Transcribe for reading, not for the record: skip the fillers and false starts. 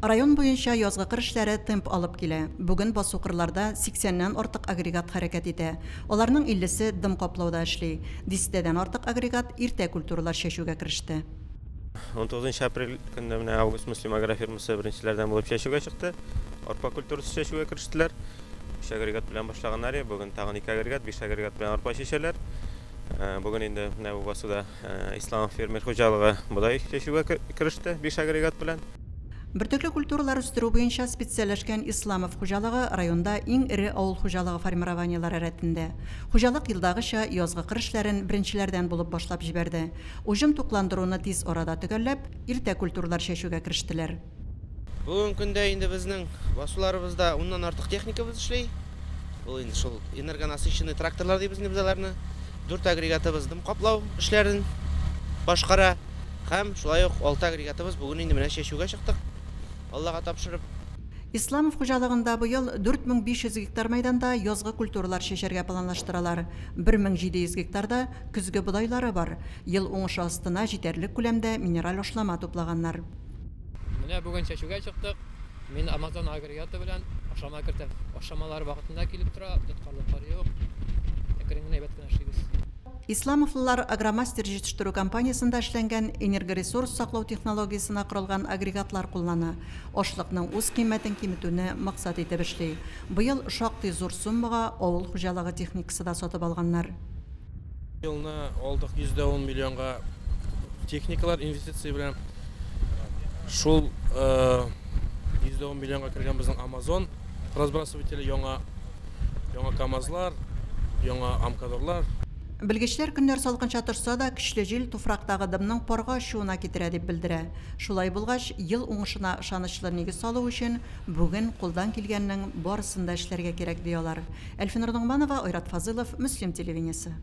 Район буенча язгы кыр эшләре темп алып килә. Бүген басу кырларда 80ннән артык агрегат хәрәкәт итә. Аларның 50се дым каплауда эшли. 10дән артык агрегат иртә культуралар чәчүгә кереште. 19 апрель көнне менә Август Муслим агро фирмасы беренчеләрдән булып чәчүгә чыкты. Арпа культурасы чәчүгә керештеләр. 3 агрегат белән башлаганнар, бүген тагын 2 агрегат, 5 агрегат белән арпа чәчәләр. Бүген инде менә бу басуда Ислам фермер хуҗалыгы бодай чәчүгә кереште 5 агрегат белән. Бертөрле культуралар үстерү буенча специальләшкән Исламов хуҗалыгы районда иң ире авыл хуҗалыгы формированиелары рәтендә. Хуҗалык елдагыча язгы кыр эшләрен беренчеләрдән булып башлап җибәрде. Уҗым тукландыруны тиз арада төгәлләп, иртә культуралар чәчүгә керештеләр. Бүгенге көндә инде безнең басуларыбызда 10ннан артык техникабыз эшли. Ул инде шул энергонасыщенный тракторлар дибез инде безләрне. 4 агрегатыбыз дым каплау эшләрен башкара һәм шулай ук 6 агрегатыбыз бүген инде менә чәчүгә чыктык. Аллага тапшырып. Исламов хуҗалыгында бу ел 4500 гектар мәйданда язгы культуралар чәчәргә планлаштыралар. 1700 гектарда көзге бодайлары бар. Ел уңышы астына җитәрлек күләмдә минераль ашлама туплаганнар. Менә бүген чәчүгә чыктык. Мин Amazon агрегаты белән ашлама кертәм. Ашламалар вакытында килеп тора, тоткарлыклар юк. Әкрен әйбәт кенә эшлибез. Исламовлар агромастер җитештерү компаниясында эшләнгән энергоресурс саклау технологиясына корылган агрегатлар куллана. Ашлыкның үз кыйммәтен киметүне максат итеп эшли. Быел шактый зур суммага авыл хуҗалыгы техникасы да сатып алганнар. Елны алдык 110 миллионга техникалар инвестиция белән. Шул 110 миллионга кергән безнең Amazon разбрасывателе яңа КамАЗлар, яңа Амкадорлар. Белгечләр көннәр салкынча торса да, көчле җил туфрактагы дымның парга ачуына китерә дип белдерә. Шулай булгач, ел уңышына ышанычлы нигез салу өчен бүген кулдан килгәннең барысын да эшләргә кирәк ди алар. Әлфинур Ноңманова, Айрат Фазылов, Мөслим телевидениесе.